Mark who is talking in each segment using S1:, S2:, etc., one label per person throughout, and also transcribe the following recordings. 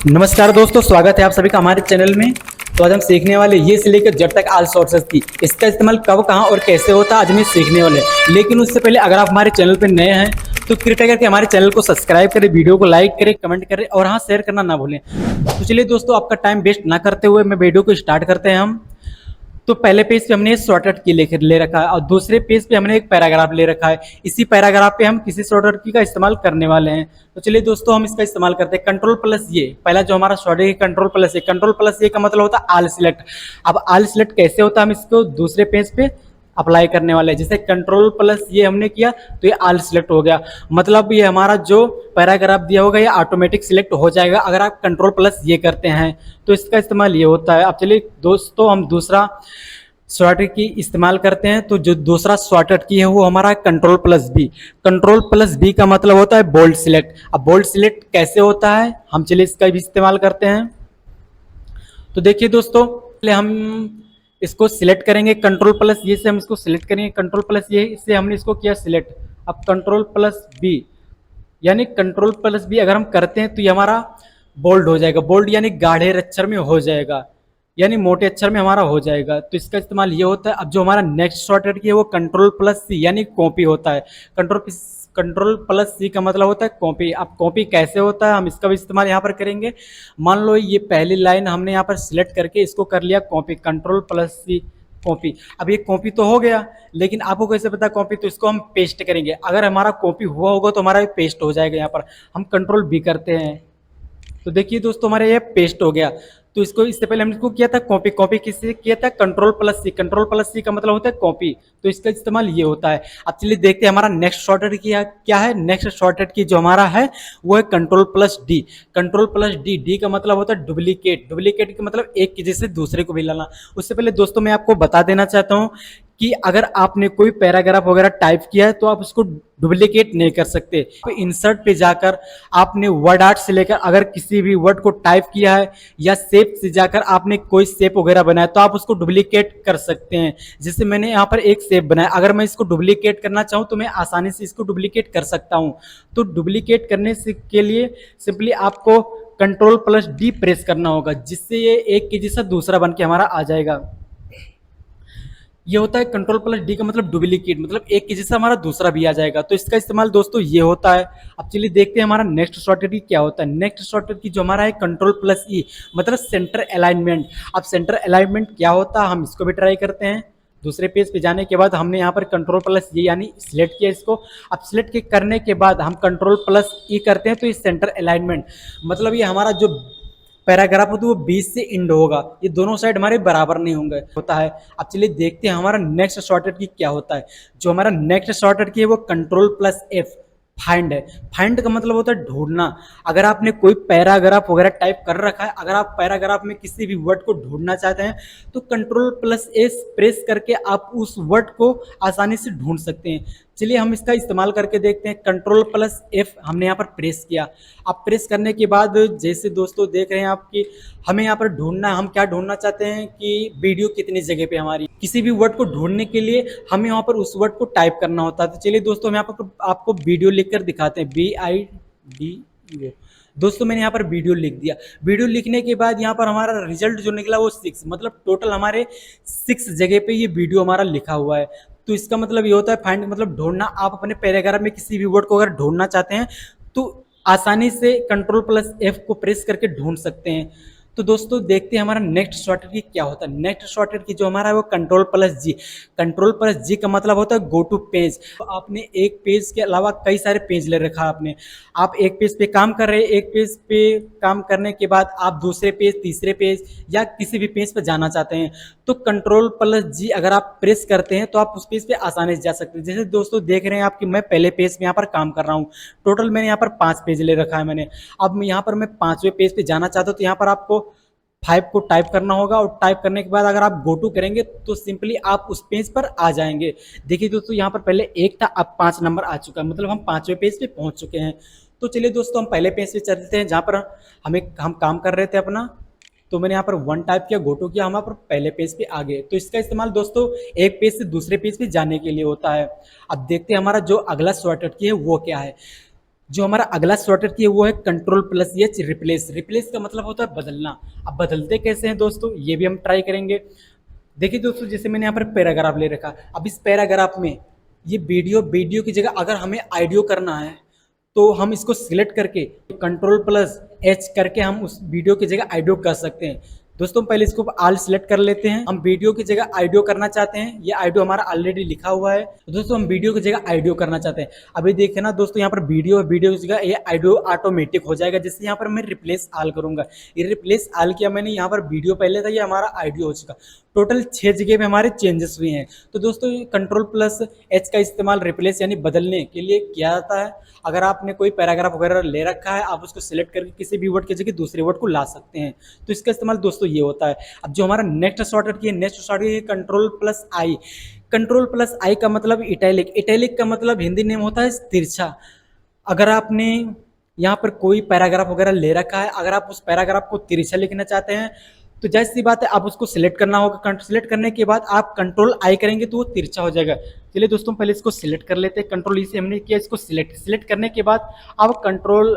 S1: नमस्कार दोस्तों, स्वागत है आप सभी का हमारे चैनल में। तो आज हम सीखने वाले ये से लेकर जब तक आल सोर्सेस की इसका इस्तेमाल कब कहाँ और कैसे होता है आज हम ये सीखने वाले हैं। लेकिन उससे पहले अगर आप हमारे चैनल पर नए हैं तो कृपया करके हमारे चैनल को सब्सक्राइब करें, वीडियो को लाइक करें, कमेंट करें और हाँ शेयर करना ना भूलें। तो चलिए दोस्तों, आपका टाइम वेस्ट ना करते हुए मैं वीडियो को स्टार्ट करते हैं हम। तो पहले पेज पे हमने शॉर्टकट की लेकर ले रखा है और दूसरे पेज पे हमने एक पैराग्राफ ले रखा है। इसी पैराग्राफ पे हम किसी शॉर्टकट की का इस्तेमाल करने वाले हैं। तो चलिए दोस्तों, हम इसका इस्तेमाल करते हैं कंट्रोल प्लस ये। पहला जो हमारा शॉर्टकट है कंट्रोल प्लस ये। कंट्रोल प्लस ये का मतलब होता है ऑल सिलेक्ट। अब ऑल सिलेक्ट कैसे होता है हम इसको दूसरे पेज पे अप्लाई करने वाले हैं। जैसे कंट्रोल प्लस ये हमने किया तो ये ऑल सिलेक्ट हो गया, मतलब ये हमारा जो पैराग्राफ दिया होगा ये ऑटोमेटिक सिलेक्ट हो जाएगा अगर आप कंट्रोल प्लस ये करते हैं। तो इसका इस्तेमाल ये होता है। अब चलिए दोस्तों, हम दूसरा शॉर्टकट की इस्तेमाल करते हैं। तो जो दूसरा शॉर्टकट की है वो हमारा control plus B. Control plus B का मतलब होता है बोल्ड सिलेक्ट। अब बोल्ड सिलेक्ट कैसे होता है हम चलिए इसका भी इस्तेमाल करते हैं। तो देखिए दोस्तों, पहले हम इसको सिलेक्ट करेंगे कंट्रोल प्लस ये से, हम इसको सिलेक्ट करेंगे कंट्रोल प्लस ये से, हमने इसको किया सिलेक्ट। अब कंट्रोल प्लस बी यानी कंट्रोल प्लस बी अगर हम करते हैं तो ये हमारा बोल्ड हो जाएगा। बोल्ड यानी गाढ़े अक्षर में हो जाएगा, यानी मोटे अक्षर में हमारा हो जाएगा। तो इसका इस्तेमाल ये होता है। अब जो हमारा नेक्स्ट शॉर्टकट की है वो कंट्रोल प्लस सी यानी कॉपी होता है। कंट्रोल प्लस सी का मतलब होता है कॉपी। अब कॉपी कैसे होता है हम इसका भी इस्तेमाल यहाँ पर करेंगे। मान लो ये पहली लाइन हमने यहाँ पर सिलेक्ट करके इसको कर लिया कॉपी, कंट्रोल प्लस सी कॉपी। अब ये कॉपी तो हो गया, लेकिन आपको कैसे पता कॉपी, तो इसको हम पेस्ट करेंगे। अगर हमारा कॉपी हुआ होगा तो हमारा पेस्ट हो जाएगा। यहाँ पर हम कंट्रोल बी करते हैं तो देखिए दोस्तों, हमारे ये पेस्ट हो गया। तो इसको इससे पहले हमने इसको किया था कॉपी। कॉपी किससे किया था? कंट्रोल प्लस सी। कंट्रोल प्लस सी का मतलब होता है कॉपी। तो इसका इस्तेमाल ये होता है। अब चलिए देखते हैं हमारा नेक्स्ट शॉर्टकट क्या है। नेक्स्ट शॉर्टकट की जो हमारा है वो है control plus D. Control plus D. D का मतलब होता है डुप्लीकेट। डुप्लीकेट का मतलब एक की जैसे दूसरे को भी लाना। उससे पहले दोस्तों मैं आपको बता देना चाहता हूँ कि अगर आपने कोई पैराग्राफ वगैरह टाइप किया है तो आप उसको डुप्लीकेट नहीं कर सकते। तो इंसर्ट पे जाकर आपने वर्ड आर्ट से लेकर अगर किसी भी वर्ड को टाइप किया है या शेप से जाकर आपने कोई शेप वगैरह बनाया तो आप उसको डुप्लीकेट कर सकते हैं। जैसे मैंने यहाँ पर एक शेप बनाया, अगर मैं इसको डुप्लीकेट करना चाहूँ तो मैं आसानी से इसको डुप्लीकेट कर सकता हूँ। तो डुप्लीकेट करने से के लिए सिंपली आपको कंट्रोल प्लस डी प्रेस करना होगा, जिससे ये एक के जैसा दूसरा बन के हमारा आ जाएगा। ये होता है कंट्रोल प्लस डी का मतलब डुप्लीकेट, मतलब एक के जैसा हमारा दूसरा भी आ जाएगा। तो इसका इस्तेमाल दोस्तों ये होता है। अब चलिए देखते हैं हमारा नेक्स्ट शॉर्टकट की क्या होता है। नेक्स्ट शॉर्टकट की जो हमारा है कंट्रोल प्लस ई, मतलब सेंटर अलाइनमेंट। अब सेंटर अलाइनमेंट क्या होता है हम इसको भी ट्राई करते हैं। दूसरे पेज पे जाने के बाद हमने यहाँ पर कंट्रोल प्लस ये यानी सिलेक्ट किया इसको। अब सिलेक्ट करने के बाद हम कंट्रोल प्लस ई करते हैं तो ये सेंटर अलाइनमेंट, मतलब ये हमारा जो पैराग्राफ होता है वो 20 से इंड होगा, ये दोनों साइड हमारे बराबर नहीं होंगे होता है। अब चलिए देखते हैं हमारा नेक्स्ट शॉर्टकट की क्या होता है। जो हमारा नेक्स्ट शॉर्टकट की है वो कंट्रोल प्लस एफ फाइंड है। फाइंड का मतलब होता है ढूंढना। अगर आपने कोई पैराग्राफ वगैरह टाइप कर रखा है, अगर आप पैराग्राफ में किसी भी वर्ड को ढूंढना चाहते हैं तो कंट्रोल प्लस एस प्रेस करके आप उस वर्ड को आसानी से ढूंढ सकते हैं। चलिए हम इसका इस्तेमाल करके देखते हैं। कंट्रोल प्लस एफ हमने यहाँ पर प्रेस किया। अब प्रेस करने के बाद जैसे दोस्तों देख रहे हैं आपकी, हमें यहाँ पर ढूंढना है, हम क्या ढूंढना चाहते हैं कि वीडियो कितनी जगह पे हमारी। किसी भी वर्ड को ढूंढने के लिए हमें यहाँ पर उस वर्ड को टाइप करना होता है। तो चलिए दोस्तों, हम यहाँ पर आपको वीडियो लिखकर दिखाते हैं। VIDO। दोस्तों मैंने यहाँ पर वीडियो लिख दिया। वीडियो लिखने के बाद यहाँ पर हमारा रिजल्ट जो निकला वो 6, मतलब टोटल हमारे 6 जगह पे ये वीडियो हमारा लिखा हुआ है। तो इसका मतलब ये होता है फाइंड मतलब ढूंढना। आप अपने पैराग्राफ में किसी भी वर्ड को अगर ढूंढना चाहते हैं तो आसानी से कंट्रोल प्लस एफ को प्रेस करके ढूंढ सकते हैं। तो दोस्तों देखते हैं हमारा नेक्स्ट शॉर्टकट की क्या होता है। नेक्स्ट शॉर्टकट की जो हमारा है वो कंट्रोल प्लस जी। कंट्रोल प्लस जी का मतलब होता है गो टू पेज। तो आपने एक पेज के अलावा कई सारे पेज ले रखा आपने। आप एक पेज पे काम कर रहे हैं, एक पेज पे काम करने के बाद आप दूसरे पेज, तीसरे पेज या किसी भी पेज पे जाना चाहते हैं तो कंट्रोल प्लस जी अगर आप प्रेस करते हैं तो आप उस पेज पे आसानी से जा सकते हैं। जैसे दोस्तों देख रहे हैं आप कि मैं पहले पेज पे यहाँ पर काम कर रहा हूँ। टोटल मैंने यहाँ पर 5 पेज ले रखा है मैंने। अब मैं यहाँ पर मैं 5वें पेज पे जाना चाहता हूँ तो यहाँ पर आपको 5 को टाइप करना होगा और टाइप करने के बाद अगर आप गो टू करेंगे तो सिंपली आप उस पेज पर आ जाएंगे। देखिए दोस्तों, यहाँ पर पहले 1 था, अब 5 नंबर आ चुका है, मतलब हम 5वें पेज पे पहुंच चुके हैं। तो चलिए दोस्तों, हम पहले पेज पे चलते हैं जहाँ पर हम काम कर रहे थे अपना। तो मैंने यहाँ पर 1 टाइप किया, गो टू किया, हम यहाँ पर पहले पेज पे आ गए। तो इसका इस्तेमाल दोस्तों एक पेज से दूसरे पेज पे जाने के लिए होता है। अब देखते हैं हमारा जो अगला शॉर्टकट की है वो क्या है। जो हमारा अगला शॉर्टकट की है वो है control plus H replace. Replace का मतलब होता है बदलना। अब बदलते कैसे हैं दोस्तों, ये भी हम ट्राई करेंगे। देखिए दोस्तों, जैसे मैंने यहाँ पर पैराग्राफ ले रखा, अब इस पैराग्राफ में ये वीडियो की जगह अगर हमें ऑडियो करना है तो हम इसको सिलेक्ट करके कंट्रोल प्लस एच करके हम उस वीडियो की जगह ऑडियो कर सकते हैं। दोस्तों पहले इसको ऑल सिलेक्ट कर लेते हैं। हम वीडियो की जगह ऑडियो करना चाहते हैं, ये ऑडियो हमारा ऑलरेडी लिखा हुआ है। तो दोस्तों हम वीडियो की जगह ऑडियो करना चाहते हैं। अभी देखे ना दोस्तों, यहाँ पर वीडियो की जगह ये ऑडियो ऑटोमेटिक हो जाएगा। जैसे यहाँ पर मैं रिप्लेस ऑल करूंगा, ये रिप्लेस ऑल किया मैंने, यहाँ पर वीडियो पहले था, ये हमारा ऑडियो हो चुका। टोटल 6 जगह पे हमारे चेंजेस हुए हैं। तो दोस्तों कंट्रोल प्लस एच का इस्तेमाल रिप्लेस यानी बदलने के लिए किया जाता है। अगर आपने कोई पैराग्राफ वगैरह ले रखा है, आप उसको सिलेक्ट करके किसी भी वर्ड की जगह दूसरे वर्ड को ला सकते हैं। तो इसका इस्तेमाल दोस्तों ये होता है। अब जो हमारा नेक्स्ट शॉर्टकट की है, नेक्स्ट शॉर्टकट की कंट्रोल प्लस आई। कंट्रोल प्लस आई का मतलब इटैलिक। इटैलिक का मतलब हिंदी नेम होता है तिरछा। अगर आपने यहाँ पर कोई पैराग्राफ वगैरह ले रखा है, अगर आप उस पैराग्राफ को तिरछा लिखना चाहते हैं तो जाहिर सी बात है आप उसको सिलेक्ट करना होगा। सिलेक्ट करने के बाद आप कंट्रोल आई करेंगे तो वो तिरछा हो जाएगा। चलिए दोस्तों पहले इसको सिलेक्ट कर लेते हैं। कंट्रोल ई से हमने किया, इसको सिलेक्ट करने के बाद आप कंट्रोल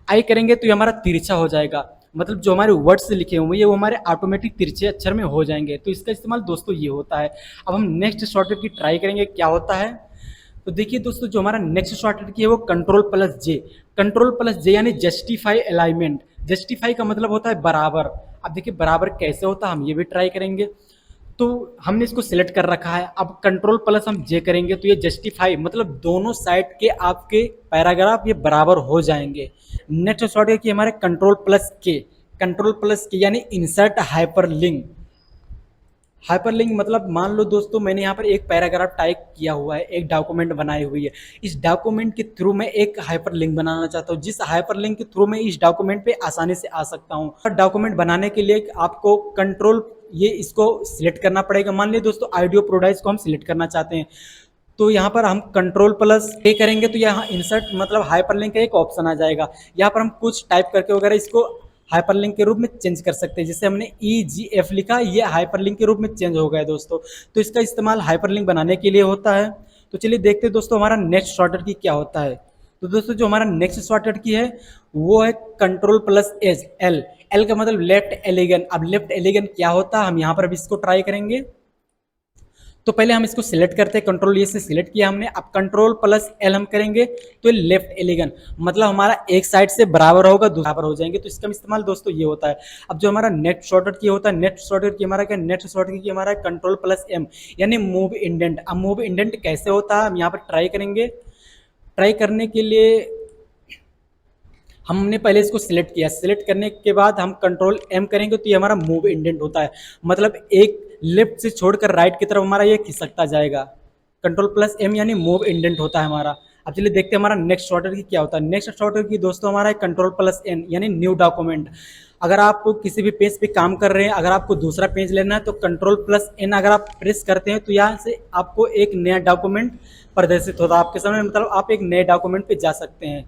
S1: आई करेंगे तो ये हमारा तिरछा हो जाएगा। मतलब जो हमारे वर्ड्स लिखे हुए हैं वो हमारे ऑटोमेटिक तिरछे अक्षर में हो जाएंगे। तो इसका इस्तेमाल दोस्तों ये होता है। अब हम नेक्स्ट शॉर्टकट की ट्राई करेंगे क्या होता है। तो देखिए दोस्तों, जो हमारा नेक्स्ट शॉर्टकट की है वो कंट्रोल प्लस जे। कंट्रोल प्लस जे यानी जस्टिफाई अलाइनमेंट। जस्टिफाई का मतलब होता है बराबर। अब देखिए बराबर कैसे होता है, हम ये भी ट्राई करेंगे। तो हमने इसको सिलेक्ट कर रखा है, अब कंट्रोल प्लस हम जे करेंगे तो ये जस्टिफाई मतलब दोनों साइड के आपके पैराग्राफ ये बराबर हो जाएंगे। नेक्स्ट शॉर्टकट की हमारे कंट्रोल प्लस के। कंट्रोल प्लस के यानी इंसर्ट हाइपरलिंक। हाइपरलिंक मतलब मान लो दोस्तों, मैंने यहाँ पर एक पैराग्राफ टाइप किया हुआ है, एक डॉक्यूमेंट बनाई हुई है। इस डॉक्यूमेंट के थ्रू मैं एक हाइपरलिंक बनाना चाहता हूँ, जिस हाइपरलिंक के थ्रू मैं इस डॉक्यूमेंट पे आसानी से आ सकता हूँ। डॉक्यूमेंट बनाने के लिए आपको कंट्रोल ये इसको सिलेक्ट करना पड़ेगा। मान लीजिए दोस्तों ऑडियो प्रोडाइस को हम सिलेक्ट करना चाहते हैं, तो यहाँ पर हम कंट्रोल प्लस ए करेंगे तो यहाँ इंसर्ट मतलब हाइपरलिंक का एक ऑप्शन आ जाएगा। यहाँ पर हम कुछ टाइप करके वगैरह इसको हाइपरलिंक के रूप में चेंज कर सकते हैं। जैसे हमने EGF लिखा, ये हाइपरलिंक के रूप में चेंज हो गया है दोस्तों। तो इसका इस्तेमाल हाइपरलिंक बनाने के लिए होता है। तो चलिए देखते हैं दोस्तों हमारा नेक्स्ट शॉर्टकट की क्या होता है। तो दोस्तों जो हमारा नेक्स्ट शॉर्टकट की है वो है control plus H L. L का मतलब लेफ्ट एलिगन। अब लेफ्ट एलिगन क्या होता है, हम यहाँ पर भी इसको ट्राई करेंगे। तो पहले हम इसको सिलेक्ट करते हैं, कंट्रोल ए से सिलेक्ट किया हमने। अब कंट्रोल प्लस एल हम करेंगे तो लेफ्ट एलिगन मतलब हमारा एक साइड से बराबर होगा, बराबर हो जाएंगे। तो इसका इस्तेमाल दोस्तों ये होता है। अब जो हमारा नेक्स्ट शॉर्टकट की होता है, नेक्स्ट शॉर्टकट की हमारा क्या, नेक्स्ट शॉर्टकट की हमारा कंट्रोल प्लस एम यानी मूव इंडेंट। अब मूव इंडेंट कैसे होता है हम यहाँ पर ट्राई करेंगे। ट्राई करने के लिए हमने पहले इसको सिलेक्ट किया, सिलेक्ट करने के बाद हम कंट्रोल एम करेंगे तो ये हमारा मूव इंडेंट होता है। मतलब एक लेफ्ट से छोड़कर राइट की तरफ हमारा ये खिसकता जाएगा। कंट्रोल प्लस एम यानी मूव इंडेंट होता है हमारा। अब चलिए देखते हैं हमारा नेक्स्ट शॉर्टकट की क्या होता है। नेक्स्ट शॉर्टकट की दोस्तों हमारा है कंट्रोल प्लस एन यानी न्यू डॉक्यूमेंट। अगर आप किसी भी पेज पे काम कर रहे हैं, अगर आपको दूसरा पेज लेना है तो कंट्रोल प्लस एन अगर आप प्रेस करते हैं तो यहाँ से आपको एक नया डॉक्यूमेंट प्रदर्शित होता है आपके सामने। मतलब आप एक नए डॉक्यूमेंट पे जा सकते हैं।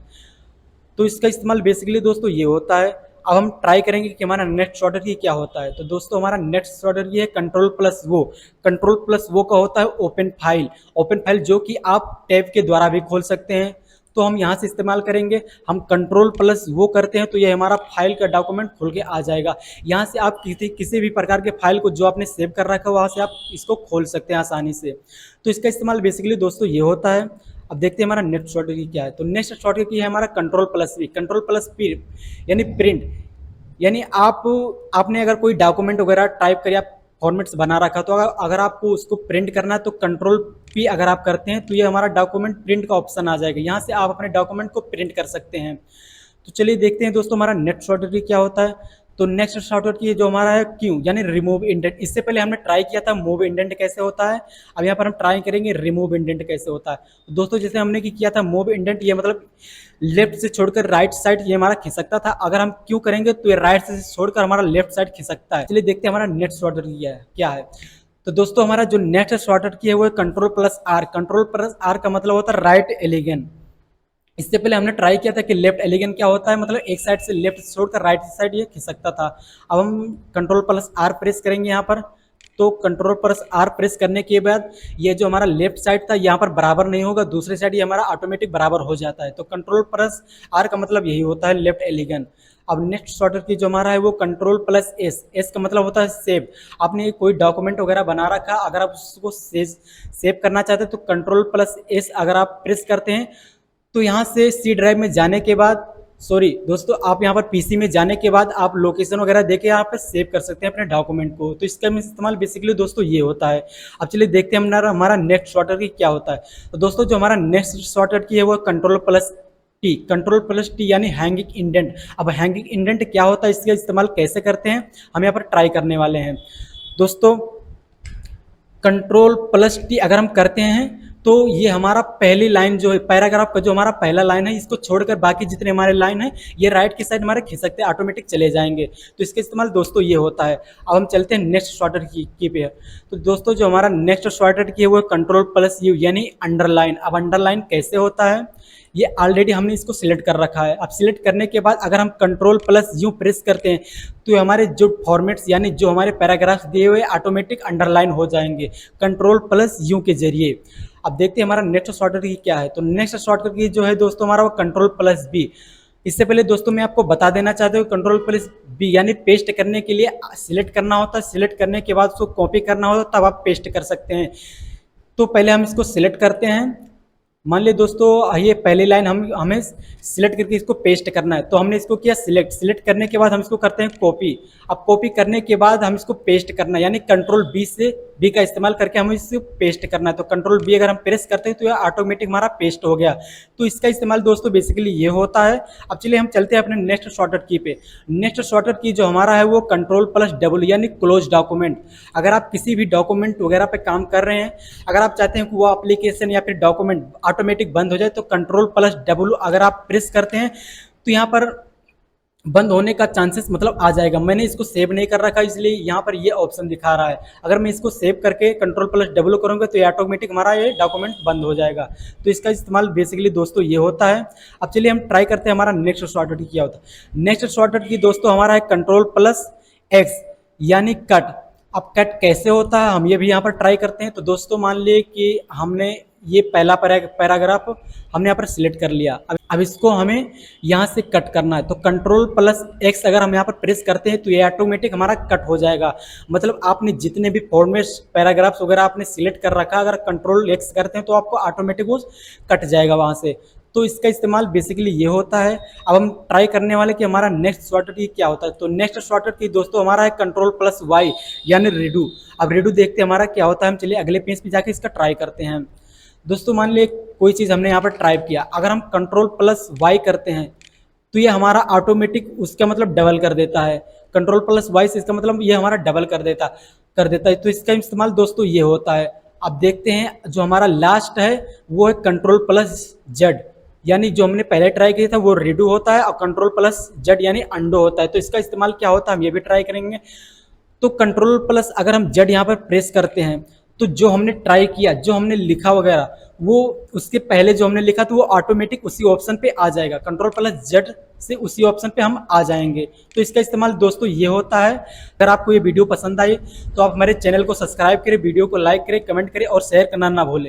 S1: तो इसका इस्तेमाल बेसिकली दोस्तों ये होता है। अब हम ट्राई करेंगे कि हमारा नेक्स्ट शॉर्टकट की क्या होता है। तो दोस्तों हमारा नेक्स्ट शॉर्टकट ये है कंट्रोल प्लस वो। कंट्रोल प्लस वो का होता है ओपन फाइल। ओपन फाइल जो कि आप टैब के द्वारा भी खोल सकते हैं। तो हम यहाँ से इस्तेमाल करेंगे, हम कंट्रोल प्लस वो करते हैं तो ये हमारा फाइल का डॉक्यूमेंट खुल के आ जाएगा। यहाँ से आप किसी भी प्रकार के फाइल को जो आपने सेव कर रखा है वहाँ से आप इसको खोल सकते हैं आसानी से। तो इसका इस्तेमाल बेसिकली दोस्तों ये होता है। अब देखते हैं हमारा नेक्स्ट शॉर्टकट की क्या है। तो नेक्स्ट शॉर्टकट की है हमारा control plus V. Control plus P यानी प्रिंट। यानी आपने अगर कोई डॉक्यूमेंट वगैरह टाइप कर या फॉर्मेट्स बना रखा तो अगर आपको उसको प्रिंट करना है तो कंट्रोल पी अगर आप करते हैं तो ये हमारा डॉक्यूमेंट प्रिंट का ऑप्शन आ जाएगा। यहाँ से आप अपने डॉक्यूमेंट को प्रिंट कर सकते हैं। तो चलिए देखते हैं दोस्तों हमारा नेक्स्ट शॉर्टकट क्या होता है। तो नेक्स्ट शॉर्टकट की जो हमारा है क्यू यानी रिमूव इंडेंट। इससे पहले हमने ट्राई किया था मूव इंडेंट कैसे होता है। अब यहाँ पर हम ट्राई करेंगे रिमूव इंडेंट कैसे होता है। तो दोस्तों जैसे हमने किया था मूव इंडेंट, ये मतलब लेफ्ट से छोड़कर राइट साइड ये हमारा खिसकता था। अगर हम क्यू करेंगे तो ये राइट से छोड़कर हमारा लेफ्ट साइड खिसकता है। चलिए देखते हैं हमारा नेक्स्ट शॉर्टकट क्या है। तो दोस्तों हमारा जो नेक्स्ट शॉर्टकट की है वो है control plus R. Control plus R का मतलब होता है राइट एलिगन। इससे पहले हमने ट्राई किया था कि लेफ्ट एलिगन क्या होता है, मतलब एक साइड से लेफ्ट छोड़कर राइट साइड ये खिसकता था। अब हम कंट्रोल प्लस आर प्रेस करेंगे यहाँ पर तो कंट्रोल प्लस आर प्रेस करने के बाद ये जो हमारा लेफ्ट साइड था यहाँ पर बराबर नहीं होगा, दूसरे साइड ये हमारा ऑटोमेटिक बराबर हो जाता है। तो कंट्रोल प्लस आर का मतलब यही होता है लेफ्ट एलिगन। अब नेक्स्ट शॉर्टकट की जो हमारा है वो कंट्रोल प्लस एस, एस का मतलब होता है सेव। आपने कोई डॉक्यूमेंट वगैरह बना रखा, अगर आप उसको सेव करना चाहते हैं तो कंट्रोल प्लस एस अगर आप प्रेस करते हैं तो यहाँ से सी ड्राइव में जाने के बाद, सॉरी दोस्तों, आप यहाँ पर पीसी में जाने के बाद आप लोकेशन वगैरह देके यहाँ पर सेव कर सकते हैं अपने डॉक्यूमेंट को। तो इसका इस्तेमाल बेसिकली दोस्तों ये होता है। अब चलिए देखते हैं हमारा नेक्स्ट शॉर्टकट की क्या होता है। तो दोस्तों जो हमारा नेक्स्ट शॉर्टकट की है वो control plus T, control plus T यानी हैंगिंग इंडेंट। अब हैंगिंग इंडेंट क्या होता है, इसका इस्तेमाल कैसे करते हैं हम यहाँ पर ट्राई करने वाले हैं। दोस्तों कंट्रोल प्लस टी अगर हम करते हैं तो ये हमारा पहली लाइन जो है पैराग्राफ का जो हमारा पहला लाइन है, इसको छोड़कर बाकी जितने हमारे लाइन है ये राइट की साइड हमारे खिसकते ऑटोमेटिक चले जाएंगे। तो इसका इस्तेमाल दोस्तों ये होता है। अब हम चलते हैं नेक्स्ट शॉर्टकट की पे। तो दोस्तों जो हमारा नेक्स्ट शॉर्टकट की है वो कंट्रोल प्लस यू यानी अंडरलाइन। अब अंडरलाइन कैसे होता है, ये ऑलरेडी हमने इसको सिलेक्ट कर रखा है। अब सिलेक्ट करने के बाद अगर हम कंट्रोल प्लस यू प्रेस करते हैं तो हमारे जो फॉर्मेट्स यानी जो हमारे पैराग्राफ्स दिए हुए ऑटोमेटिक अंडरलाइन हो जाएंगे कंट्रोल प्लस यू के जरिए। अब देखते हैं हमारा नेक्स्ट शॉर्टकट की क्या है। तो नेक्स्ट शॉर्टकट की जो है दोस्तों हमारा वो कंट्रोल प्लस बी। इससे पहले दोस्तों मैं आपको बता देना चाहता हूँ कंट्रोल प्लस बी यानी पेस्ट करने के लिए सिलेक्ट करना होता है, सिलेक्ट करने के बाद उसको कॉपी करना होता है, तब आप पेस्ट कर सकते हैं। तो पहले हम इसको सिलेक्ट करते हैं। मान लीजिए दोस्तों ये पहली लाइन हमें सिलेक्ट करके इसको पेस्ट करना है, तो हमने इसको किया सिलेक्ट करने के बाद हम इसको करते हैं कॉपी। अब कॉपी करने के बाद हम इसको पेस्ट करना है, यानी कंट्रोल बी से बी का इस्तेमाल करके हमें इसको पेस्ट करना है। तो कंट्रोल बी अगर हम प्रेस करते हैं तो यह ऑटोमेटिक हमारा पेस्ट हो गया। तो इसका इस्तेमाल दोस्तों बेसिकली ये होता है। अब चलिए हम चलते हैं अपने नेक्स्ट शॉर्टकट की पे। नेक्स्ट शॉर्टकट की जो हमारा है वो कंट्रोल प्लस डब्ल्यू यानी क्लोज डॉक्यूमेंट। अगर आप किसी भी डॉक्यूमेंट वगैरह पे काम कर रहे हैं, अगर आप चाहते हैं कि वो एप्लीकेशन या फिर डॉक्यूमेंट ऑटोमेटिक बंद हो जाए, तो कंट्रोल प्लस डब्ल्यू अगर आप प्रेस करते हैं तो यहाँ पर बंद होने का चांसेस मतलब आ जाएगा। मैंने इसको सेव नहीं कर रखा इसलिए यहाँ पर ये ऑप्शन दिखा रहा है। अगर मैं इसको सेव करके कंट्रोल प्लस डब्ल्यू करूँगा तो ये ऑटोमेटिक हमारा ये डॉक्यूमेंट बंद हो जाएगा। तो इसका इस्तेमाल बेसिकली दोस्तों ये होता है। अब चलिए हम ट्राई करते हैं हमारा नेक्स्ट शॉर्टकट क्या होता है। नेक्स्ट शॉर्टकट की दोस्तों हमारा है कंट्रोल प्लस एक्स यानी कट। अब कट कैसे होता है हम ये भी यहाँ पर ट्राई करते हैं। तो दोस्तों मान लिए कि हमने ये पहला पैराग्राफ हमने यहाँ पर सिलेक्ट कर लिया। अब इसको हमें यहाँ से कट करना है। तो कंट्रोल प्लस एक्स अगर हम यहाँ पर प्रेस करते हैं तो ये ऑटोमेटिक हमारा कट हो जाएगा। मतलब आपने जितने भी फॉर्मेट्स पैराग्राफ्स वगैरह आपने सिलेक्ट कर रखा, अगर कंट्रोल एक्स करते हैं तो आपको ऑटोमेटिक वो कट जाएगा वहाँ से। तो इसका इस्तेमाल बेसिकली ये होता है। अब हम ट्राई करने वाले कि हमारा नेक्स्ट शॉर्टकट क्या होता है। तो नेक्स्ट शॉर्टकट की दोस्तों हमारा है कंट्रोल प्लस वाई यानी रीडू। अब रीडू देखते हैं हमारा क्या होता है। हम चलिए अगले पेज पे जाके इसका ट्राई करते हैं। दोस्तों मान लीजिए कोई चीज़ हमने यहाँ पर टाइप किया, अगर हम कंट्रोल प्लस वाई करते हैं तो ये हमारा ऑटोमेटिक उसका मतलब डबल कर देता है। कंट्रोल प्लस वाई से इसका मतलब ये हमारा डबल कर देता है। तो इसका इस्तेमाल दोस्तों ये होता है। अब देखते हैं जो हमारा लास्ट है वो है कंट्रोल प्लस जेड यानी जो हमने पहले ट्राई किया था वो रीडू होता है और कंट्रोल प्लस जेड यानी अंडो होता है। तो इसका इस्तेमाल क्या होता है हम ये भी ट्राई करेंगे। तो कंट्रोल प्लस अगर हम जेड यहाँ पर प्रेस करते हैं तो जो हमने ट्राई किया, जो हमने लिखा वगैरह, वो उसके पहले जो हमने लिखा तो वो ऑटोमेटिक उसी ऑप्शन पे आ जाएगा। कंट्रोल प्लस जेड से उसी ऑप्शन पे हम आ जाएंगे। तो इसका इस्तेमाल दोस्तों ये होता है। अगर आपको ये वीडियो पसंद आई तो आप हमारे चैनल को सब्सक्राइब करें, वीडियो को लाइक करें, कमेंट करें और शेयर करना ना भूलें।